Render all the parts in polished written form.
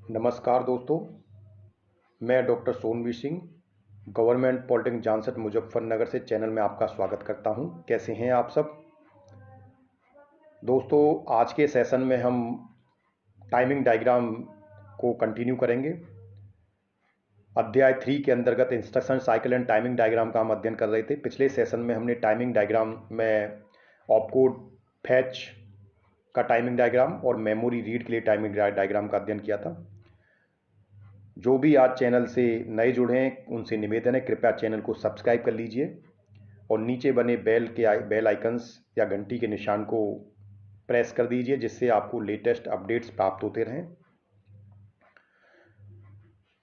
नमस्कार दोस्तों, मैं doctor Sonvi Singh government polytechnic Jansath Muzaffarnagar से चैनल में आपका स्वागत करता हूं। कैसे हैं आप सब दोस्तों? आज के सेशन में हम टाइमिंग डायग्राम को कंटिन्यू करेंगे। अध्याय 3 के अंतर्गत instruction cycle and timing diagram का हम अध्ययन कर रहे थे। पिछले सेशन में हमने टाइमिंग डायग्राम में ऑपकोड फैच का टाइमिंग डायग्राम और मेमोरी रीड के लिए टाइमिंग डायग्राम का अध्ययन किया था। जो भी आज चैनल से नए जुड़े हैं उनसे निवेदन है, कृपया चैनल को सब्सक्राइब कर लीजिए और नीचे बने बेल आइकन्स या घंटी के निशान को प्रेस कर दीजिए, जिससे आपको लेटेस्ट अपडेट्स प्राप्त होते रहें।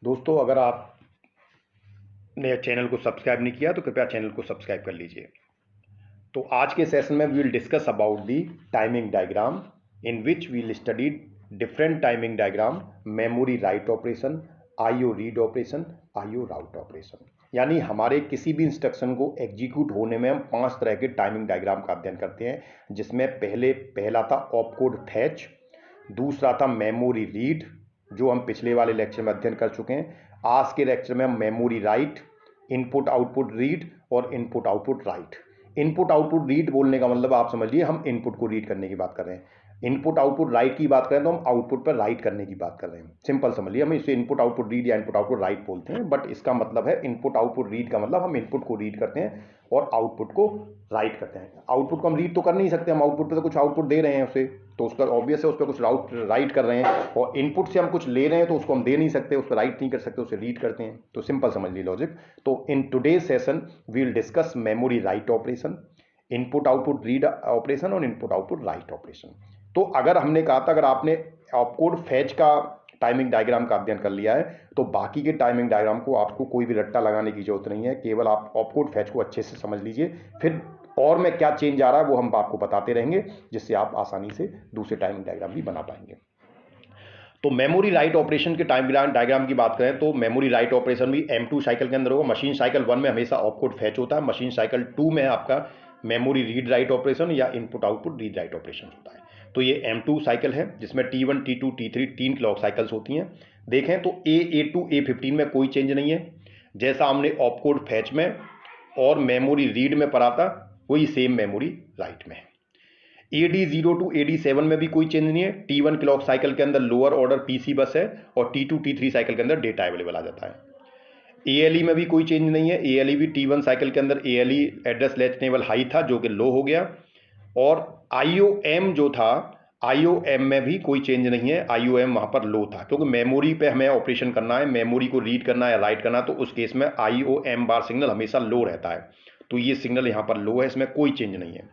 दोस्तों, अगर आपने चैनल को सब्सक्राइब नहीं किया तो कृपया चैनल को सब्सक्राइब कर लीजिए। तो आज के सेशन में we will discuss about the timing diagram in which we will study different timing diagram, memory write operation, IO read operation, IO write operation. यानी हमारे किसी भी इंस्ट्रक्शन को एग्जीक्यूट होने में हम 5 तरह के टाइमिंग डायग्राम का अध्ययन करते हैं, जिसमें पहला था ऑपकोड फैच, दूसरा था मेमोरी रीड जो हम पिछले वाले लेक्चर में अध्ययन कर चुके हैं। आज के लेक्चर में हम memory write, input output read और input output write. Input output read बोलने का मतलब आप समझिए हम इनपुट को रीड करने की बात कर रहे हैं। इनपुट आउटपुट राइट की बात करें तो हम आउटपुट पर राइट करने की बात कर रहे हैं। सिंपल समझिए, हम इसे इनपुट आउटपुट रीड या इनपुट आउटपुट राइट बोलते हैं, बट इसका मतलब है इनपुट आउटपुट रीड का मतलब हम इनपुट को रीड करते हैं और आउटपुट को राइट करते हैं। आउटपुट को हम रीड तो कर नहीं सकते, हम आउटपुट पर तो कुछ आउटपुट दे रहे हैं उसे, तो उसका ऑब्वियस है उस पर कुछ राइट कर रहे हैं, और इनपुट से हम कुछ ले रहे हैं तो उसको हम दे नहीं सकते, उस पर राइट नहीं कर सकते, उसे रीड करते हैं। तो सिंपल समझ लीजिए लॉजिक। तो in today's session we will discuss memory write operation, input output read operation और इनपुट आउटपुट राइट ऑपरेशन। तो अगर हमने कहा था, अगर आपने ऑपकोड फैच का टाइमिंग डायग्राम का अध्ययन कर लिया है तो बाकी के टाइमिंग डायग्राम को आपको कोई भी रट्टा लगाने की जरूरत नहीं है, केवल आप ऑपकोड फैच को अच्छे से समझ लीजिए। फिर और में क्या चेंज आ रहा है वो हम आपको बताते रहेंगे, जिससे आप आसानी से दूसरे टाइमिंग डायग्राम भी बना पाएंगे। तो मेमोरी राइट ऑपरेशन के टाइम डायग्राम की बात करें तो मेमोरी राइट ऑपरेशन भी M2 साइकिल के अंदर होगा। मशीन साइकिल 1 में हमेशा ऑपकोड फैच होता है, मशीन साइकिल 2 में आपका मेमोरी रीड राइट ऑपरेशन या input output read write operation होता है। तो ये M2 साइकिल है जिसमें T1, T2, T3 3 clock cycles होती हैं। देखें तो A2, A15 में कोई चेंज नहीं है, जैसा हमने ऑपकोड फैच में और मेमोरी रीड में पढ़ा था वही सेम मेमोरी राइट में है। AD0 टू AD7 में भी कोई चेंज नहीं है। T1 क्लॉक साइकिल के अंदर लोअर ऑर्डर PC बस है और T2, T3 साइकिल के अंदर डेटा अवेलेबल आ जाता है। ALE में भी कोई चेंज नहीं है। ALE भी T1 साइकिल के अंदर ALE address latch level high था जो कि लो हो गया, और IOM जो था IOM में भी कोई चेंज नहीं है। IOM वहां पर लो था क्योंकि मेमोरी पे हमें ऑपरेशन करना है, मेमोरी को रीड करना है या राइट करना, तो उस केस में IOM बार सिग्नल हमेशा लो रहता है। तो ये सिग्नल यहां पर लो है, इसमें कोई चेंज नहीं है।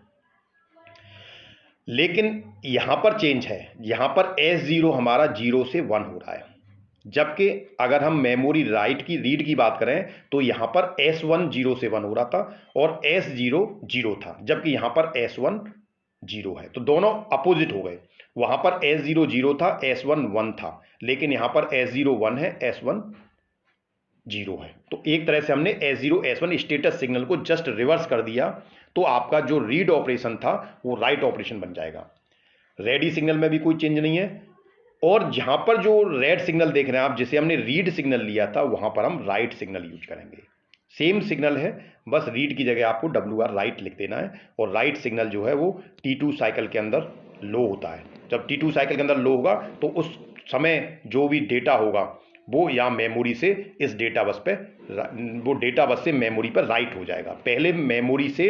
लेकिन यहां पर चेंज है, यहां पर S0 हमारा 0 से 1 हो रहा है, जबकि अगर हम मेमोरी राइट की रीड की बात करें तो यहां पर S1 0 से 1 हो रहा था और S0 0 था, जबकि यहां पर S1 0 है। तो दोनों अपोजिट हो गए। वहां पर S0 0 था, S1 1 था, लेकिन यहां पर S0 1 है, S1 0 है। तो एक तरह से हमने S0 S1 स्टेटस सिग्नल को जस्ट रिवर्स कर दिया, तो आपका जो रीड ऑपरेशन था वो राइट ऑपरेशन बन जाएगा। रेडी सिग्नल में भी कोई चेंज नहीं है, और जहां पर जो रेड सिग्नल देख रहे हैं आप, जिसे हमने रीड सिग्नल लिया था, वहां पर हम राइट सिग्नल यूज करेंगे। सेम सिग्नल है, बस रीड की जगह आपको WR राइट लिख देना है, और राइट सिग्नल जो है वो T2 साइकिल के अंदर लो होता है। जब T2 साइकिल के अंदर लो होगा तो उस समय जो भी डेटा होगा वो या मेमोरी से इस डेटा बस पे, वो डेटा बस से मेमोरी पर राइट हो जाएगा। पहले मेमोरी से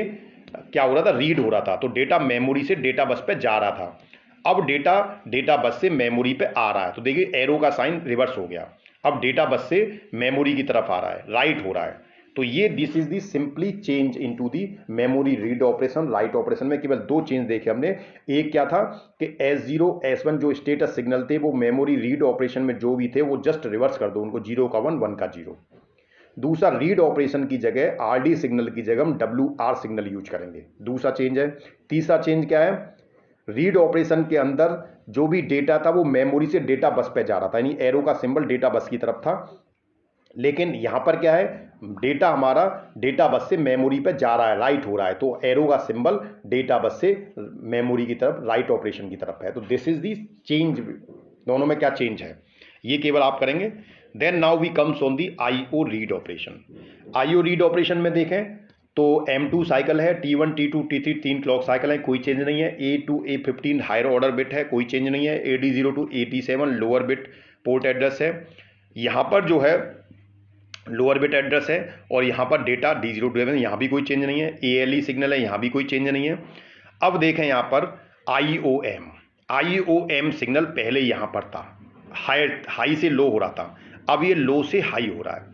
क्या हो रहा था, रीड हो रहा था, तो डेटा मेमोरी से डेटा बस पे जा रहा था। अब डेटा बस से मेमोरी पे आ रहा है, तो देखिए एरो का साइन रिवर्स हो गया। अब डेटा बस से मेमोरी की तरफ आ रहा है, राइट हो रहा है। तो ये this is the simply change into the memory read operation. Write operation में केवल 2 चेंज देखे हमने। एक क्या था कि S0 S1 जो स्टेटस सिग्नल थे वो मेमोरी रीड ऑपरेशन में जो भी थे वो जस्ट रिवर्स कर दो उनको, 0 का 1 1 का 0। दूसरा, रीड ऑपरेशन की जगह RD सिग्नल की जगह हम WR सिग्नल यूज करेंगे, दूसरा चेंज है। तीसरा चेंज क्या है, रीड ऑपरेशन के अंदर जो भी डेटा था वो मेमोरी से डेटा बस पे जा रहा था, यानी एरो का सिंबल डेटा बस की तरफ था। लेकिन यहां पर क्या है, डेटा हमारा डेटा बस से मेमोरी पे जा रहा है, राइट हो रहा है, तो एरो का सिंबल डेटा बस से मेमोरी की तरफ, राइट ऑपरेशन की तरफ है। तो दिस इज दी चेंज। दोनों में क्या चेंज है, ये केवल आप करेंगे। Then now we comes on the IO read operation. IO read operation में देखें तो M2 साइकिल है, T1 T2 T3 तीन क्लॉक साइकिल है, कोई चेंज नहीं है। A2 A15 higher order bit है, कोई चेंज नहीं है। AD0 to AT7 lower bit port address है, यहाँ पर जो है लोअर बिट एड्रेस है। और यहाँ पर डेटा D0 to A7, यहाँ भी कोई चेंज नहीं है। ALE सिग्नल है, यहाँ भी कोई चेंज नहीं है। अब देखें यहाँ पर IOM सिग्नल पहले यहाँ पर था, हाई से लो हो रहा था, अब ये लो से हाई हो रहा है।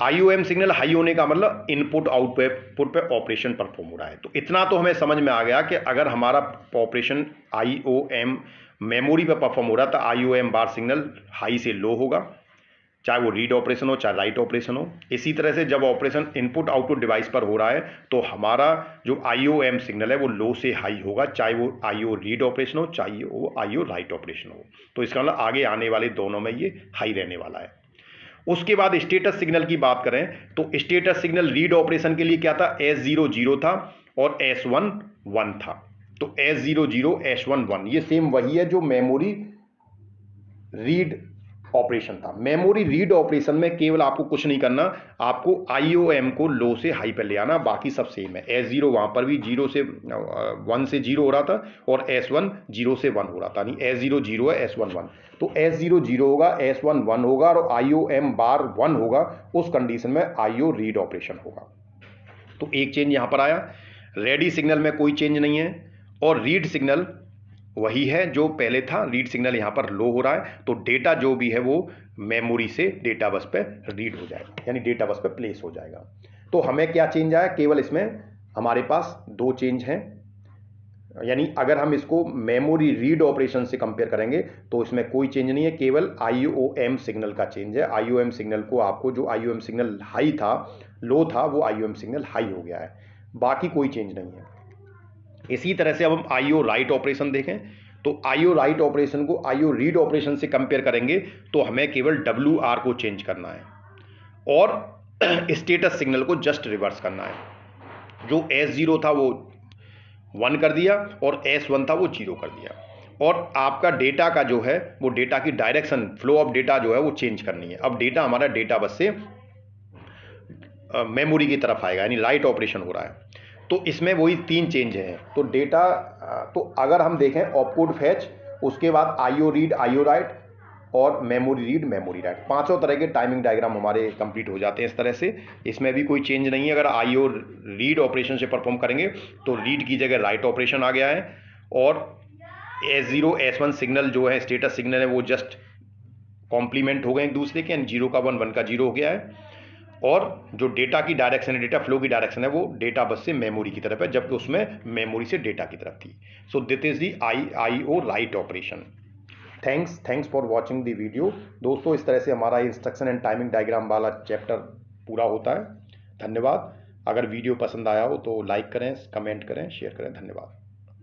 IOM सिग्नल हाई होने का मतलब इनपुट आउटपुट पे ऑपरेशन परफॉर्म हो रहा है। तो इतना तो हमें समझ में आ गया कि अगर हमारा ऑपरेशन IOM मेमोरी पे परफॉर्म हो रहा था, IOM बार सिग्नल हाई से लो होगा, चाहे वो रीड ऑपरेशन हो चाहे राइट ऑपरेशन हो। इसी तरह से जब ऑपरेशन इनपुट आउटपुट डिवाइस पर हो रहा है तो हमारा जो IOM सिग्नल है वो लो से हाई होगा, चाहे वो IO रीड ऑपरेशन हो चाहे वो IO राइट ऑपरेशन हो। तो इसका मतलब आगे आने वाले दोनों में ये हाई रहने वाला है। उसके बाद स्टेटस सिग्नल की बात करें तो स्टेटस सिग्नल रीड ऑपरेशन के लिए क्या था, S0 0 था और S1 1 था। तो S0 0 S1 1 ये सेम वही है जो मेमोरी रीड ऑपरेशन था। मेमोरी रीड ऑपरेशन में केवल आपको कुछ नहीं करना, आपको IOM को लो से हाई पर ले आना, बाकी सब सेम है। S0 वहां पर भी 1 से 0 हो रहा था और S1 0 से 1 हो रहा था, यानी S0 0 है S1 1। तो S0 0 होगा, S1 1 होगा और IOM बार 1 होगा, उस कंडीशन में IO रीड ऑपरेशन होगा। तो एक चेंज यहां पर आया। रेडी सिग्नल में कोई चेंज नहीं है और रीड सिग्नल वही है जो पहले था। रीड सिग्नल यहाँ पर लो हो रहा है, तो डेटा जो भी है वो मेमोरी से डेटा बस पे रीड हो जाएगा, यानी डेटा बस पे प्लेस हो जाएगा। तो हमें क्या चेंज आया, केवल इसमें हमारे पास दो चेंज हैं। यानी अगर हम इसको मेमोरी रीड ऑपरेशन से कंपेयर करेंगे तो इसमें कोई चेंज नहीं है, केवल IOM सिग्नल का चेंज है। IOM सिग्नल को आपको जो IOM सिग्नल हाई था, लो था, वो IOM सिग्नल हाई हो गया है, बाकी कोई चेंज नहीं है। इसी तरह से अब हम IO राइट ऑपरेशन देखें तो IO राइट ऑपरेशन को IO रीड ऑपरेशन से कंपेयर करेंगे तो हमें केवल WR को चेंज करना है और स्टेटस सिग्नल को जस्ट रिवर्स करना है। जो S0 था वो 1 कर दिया और S1 था वो 0 कर दिया। और आपका डेटा का जो है वो डेटा की डायरेक्शन, फ्लो ऑफ डेटा जो है वो चेंज करनी है। अब डेटा हमारा डेटा बस से मेमोरी की तरफ आएगा, यानी राइट ऑपरेशन हो रहा है। तो इसमें वही तीन चेंज हैं। तो डेटा, तो अगर हम देखें ऑपकोड फैच, उसके बाद IO रीड IO राइट और मेमोरी रीड मेमोरी राइट, पांचों तरह के टाइमिंग डायग्राम हमारे कंप्लीट हो जाते हैं इस तरह से। इसमें भी कोई चेंज नहीं है। अगर IO रीड ऑपरेशन से परफॉर्म करेंगे तो रीड की जगह राइट ऑपरेशन आ गया है और S0 S1 सिग्नल जो है स्टेटस सिग्नल है वो जस्ट कॉम्प्लीमेंट हो गए एक दूसरे के, यानी 0 का 1 1 का 0 हो गया है। और जो डेटा की डायरेक्शन है, डेटा फ्लो की डायरेक्शन है, वो डेटा बस से मेमोरी की तरफ है, जबकि उसमें मेमोरी से डेटा की तरफ थी। So this is the IO write operation. Thanks for watching the video. दोस्तों, इस तरह से हमारा इंस्ट्रक्शन एंड टाइमिंग डायग्राम वाला चैप्टर पूरा होता है। धन्यवाद। अगर वीडियो पसंद आया हो तो लाइक करें, कमेंट करें, शेयर करें। धन्यवाद।